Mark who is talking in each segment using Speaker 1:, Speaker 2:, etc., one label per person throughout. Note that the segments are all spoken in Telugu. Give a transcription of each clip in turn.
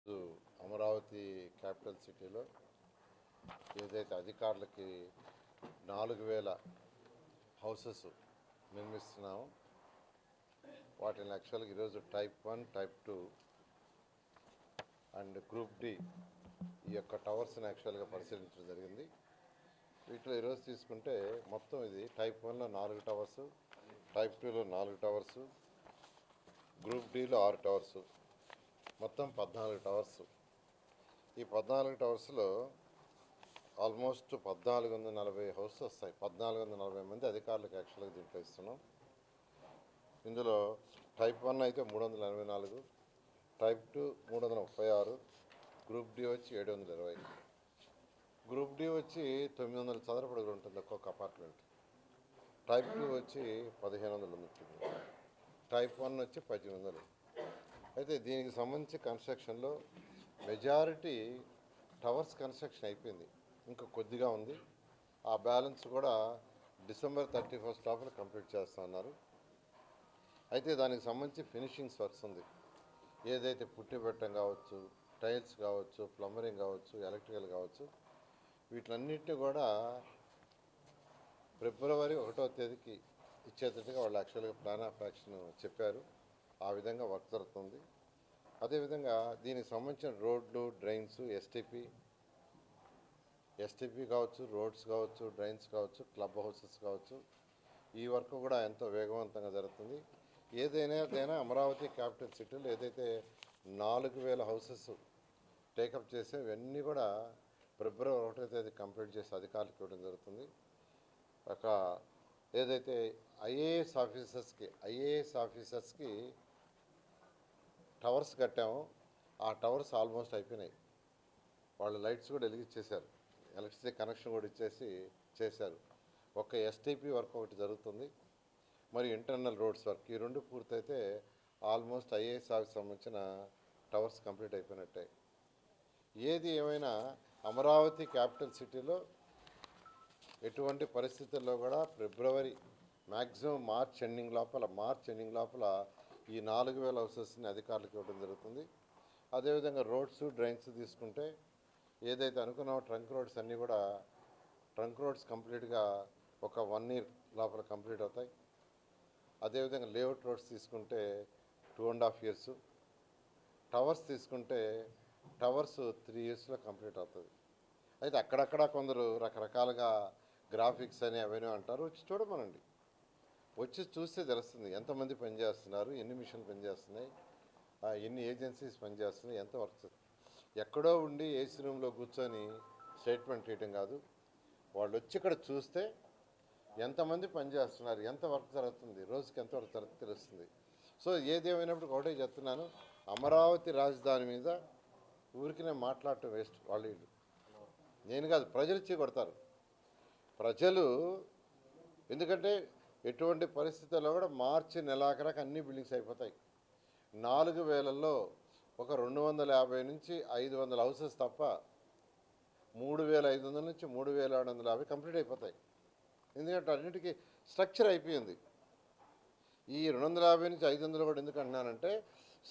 Speaker 1: అమరావతి క్యాపిటల్ సిటీలో ఏదైతే అధికారులకి 4000 హౌసెస్ నిర్మిస్తున్నామో వాటిని యాక్చువల్గా ఈరోజు type 1, type 2 and group D ఈ యొక్క టవర్స్ని యాక్చువల్గా పరిశీలించడం జరిగింది. వీటిలో ఈరోజు తీసుకుంటే మొత్తం ఇది టైప్ 1లో 4 టవర్స్, టైప్ 2లో 4 టవర్స్, గ్రూప్ డిలో 6 టవర్స్, మొత్తం 14 టవర్స్. ఈ 14 టవర్స్లో ఆల్మోస్ట్ 1440 హౌసెస్ వస్తాయి. 1440 మంది అధికారులకు యాక్చువల్గా దీంట్లో ఇస్తున్నాం. ఇందులో టైప్ 1 అయితే 384, టైప్ 2 336, గ్రూప్ డి వచ్చి 720, గ్రూప్ డి వచ్చి 900 చదరపు అడుగులు ఉంటుంది ఒక్కొక్క అపార్ట్మెంట్, టైప్ 2 వచ్చి 1500 ఉంటుంది, టైప్ 1 వచ్చి 1800. అయితే దీనికి సంబంధించి కన్స్ట్రక్షన్లో మెజారిటీ టవర్స్ కన్స్ట్రక్షన్ అయిపోయింది, ఇంకా కొద్దిగా ఉంది. ఆ బ్యాలెన్స్ కూడా December 31 లోపల కంప్లీట్ చేస్తున్నారు. అయితే దానికి సంబంధించి ఫినిషింగ్స్ వర్క్స్ ఉంది. ఏదైతే పుట్టి పెట్టడం కావచ్చు, టైల్స్ కావచ్చు, ప్లంబరింగ్ కావచ్చు, ఎలక్ట్రికల్ కావచ్చు, వీటిలన్నింటినీ కూడా February 1వ తేదీకి ఇచ్చేటట్టుగా వాళ్ళు యాక్చువల్గా ప్లాన్ ఆఫ్ యాక్షన్ చెప్పారు. ఆ విధంగా వర్క్ జరుగుతుంది. అదేవిధంగా దీనికి సంబంధించిన రోడ్లు, డ్రైన్స్, ఎస్టీపీ కావచ్చు, రోడ్స్ కావచ్చు, డ్రైన్స్ కావచ్చు, క్లబ్ హౌసెస్ కావచ్చు, ఈ వర్క్ కూడా ఎంతో వేగవంతంగా జరుగుతుంది. ఏదైనా అమరావతి క్యాపిటల్ సిటీలో ఏదైతే 4000 హౌసెస్ టేకప్ చేసే ఇవన్నీ కూడా February 1వ తేదీ కంప్లీట్ చేసి అధికారులకు ఇవ్వడం జరుగుతుంది. ఒక ఏదైతే ఐఏఎస్ ఆఫీసర్స్కి టవర్స్ కట్టామో ఆ టవర్స్ ఆల్మోస్ట్ అయిపోయినాయి. వాళ్ళు లైట్స్ కూడా వెలిగించేశారు, ఎలక్ట్రిసిటీ కనెక్షన్ కూడా చేశారు. ఒక ఎస్టీపీ వర్క్ ఒకటి జరుగుతుంది, మరి ఇంటర్నల్ రోడ్స్ వర్క్, ఈ రెండు పూర్తయితే ఆల్మోస్ట్ ఐఏఎస్ ఆఫీస్ సంబంధించిన టవర్స్ కంప్లీట్ అయిపోయినట్టే. ఏది ఏమైనా అమరావతి క్యాపిటల్ సిటీలో ఎటువంటి పరిస్థితుల్లో కూడా February మ్యాక్సిమం మార్చ్ ఎండింగ్ లోపల ఈ 4000 హౌసెస్ని అధికారులకు ఇవ్వడం జరుగుతుంది. అదేవిధంగా రోడ్స్, డ్రైన్స్ తీసుకుంటే ఏదైతే అనుకున్నామో ట్రంక్ రోడ్స్ అన్నీ కూడా కంప్లీట్గా ఒక 1 year లోపల కంప్లీట్ అవుతాయి. అదేవిధంగా లేఅవుట్ రోడ్స్ తీసుకుంటే 2.5 years, టవర్స్ తీసుకుంటే టవర్స్ 3 yearsలో కంప్లీట్ అవుతుంది. అయితే అక్కడక్కడ కొందరు రకరకాలుగా గ్రాఫిక్స్ అని అవన్నీ అంటారు. వచ్చి చూడమనండి, వచ్చి చూస్తే తెలుస్తుంది ఎంతమంది పనిచేస్తున్నారు, ఎన్ని మిషన్లు పనిచేస్తున్నాయి, ఎన్ని ఏజెన్సీస్ పనిచేస్తున్నాయి, ఎంత వర్క్. ఎక్కడో ఉండి ఏసీ రూమ్లో కూర్చొని స్టేట్మెంట్ చేయడం కాదు, వాళ్ళు వచ్చి ఇక్కడ చూస్తే ఎంతమంది పనిచేస్తున్నారు, ఎంత వర్క్ జరుగుతుంది, రోజుకి ఎంత వర్క్ జరుగుతుంది తెలుస్తుంది. సో ఏదేమైనప్పుడు ఒకటే చెప్తున్నాను, అమరావతి రాజధాని మీద ఊరికినే మాట్లాడటం వేస్ట్. వాళ్ళు నేను కాదు, ప్రజలు ఇచ్చి కొడతారు. ప్రజలు ఎందుకంటే ఎటువంటి పరిస్థితుల్లో కూడా మార్చి నెలాఖరాకు అన్ని బిల్డింగ్స్ అయిపోతాయి. 4000లో ఒక 250 నుంచి 500 హౌసెస్ తప్ప 3500 నుంచి 3750 కంప్లీట్ అయిపోతాయి. ఎందుకంటే అన్నిటికీ స్ట్రక్చర్ అయిపోయింది. ఈ 250 నుంచి 500 కూడా ఎందుకు అంటున్నానంటే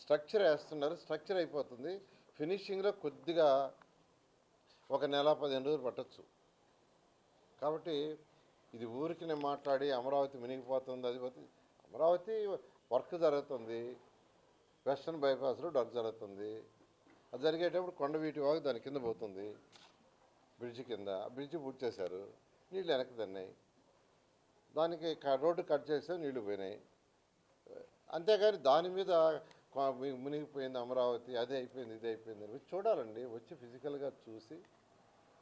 Speaker 1: స్ట్రక్చర్ వేస్తున్నారు, స్ట్రక్చర్ అయిపోతుంది. ఫినిషింగ్లో కొద్దిగా ఒక నెల 15 రోజులు పట్టచ్చు. కాబట్టి ఇది ఊరికి నేను మాట్లాడి అమరావతి మునిగిపోతుంది, అది పోతుంది. అమరావతి వర్క్ జరుగుతుంది, వెస్టర్న్ బైపాస్లో వర్క్ జరుగుతుంది. అది జరిగేటప్పుడు కొండవీటి వాగు దాని కింద పోతుంది, బ్రిడ్జి కింద. బ్రిడ్జి పూర్తి చేశారు, నీళ్ళు వెనక్కి తన్నాయి, దానికి రోడ్డు కట్ చేస్తే నీళ్లు పోయినాయి. అంతేగాని దాని మీద మునిగిపోయింది అమరావతి, అదే అయిపోయింది, ఇది అయిపోయింది అని చూడాలండి. వచ్చి ఫిజికల్గా చూసి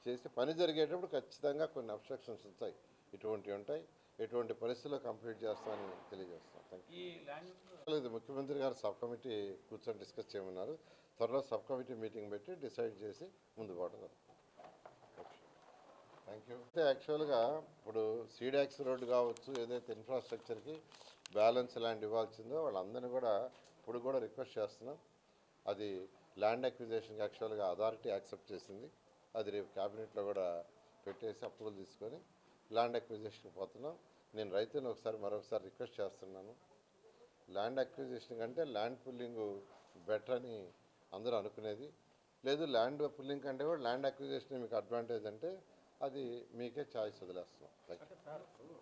Speaker 1: చేసి పని జరిగేటప్పుడు ఖచ్చితంగా కొన్ని అబ్స్ట్రక్షన్స్ ఉంటాయి, ఇటువంటివి ఉంటాయి. ఎటువంటి పరిస్థితుల్లో కంప్లీట్ చేస్తామని తెలియజేస్తాం. Thank you. ఇది ముఖ్యమంత్రి గారు సబ్ కమిటీ కూర్చొని డిస్కస్ చేయమన్నారు. త్వరలో సబ్ కమిటీ మీటింగ్ పెట్టి డిసైడ్ చేసి ముందు పోవడం. Thank you. అయితే యాక్చువల్గా ఇప్పుడు సీడాక్స్ రోడ్డు కావచ్చు, ఏదైతే ఇన్ఫ్రాస్ట్రక్చర్కి బ్యాలెన్స్ ల్యాండ్ ఇవ్వాల్సిందో వాళ్ళందరినీ కూడా ఇప్పుడు కూడా రిక్వెస్ట్ చేస్తున్నాం. అది ల్యాండ్ అక్విజిషన్కి యాక్చువల్గా అథారిటీ యాక్సెప్ట్ చేసింది. అది రేపు క్యాబినెట్లో కూడా పెట్టేసి అప్రూవల్ తీసుకొని ల్యాండ్ అక్విజిషన్కి పోతున్నాం. నేను రైతులను మరొకసారి రిక్వెస్ట్ చేస్తున్నాను, ల్యాండ్ అక్విజిషన్ కంటే ల్యాండ్ పుల్లింగ్ బెటర్ అని అందరూ అనుకునేది. లేదు ల్యాండ్ పుల్లింగ్ కంటే కూడా ల్యాండ్ అక్విజిషన్ మీకు అడ్వాంటేజ్ అంటే అది మీకే ఛాయిస్ వదిలేస్తున్నాం. Thank you.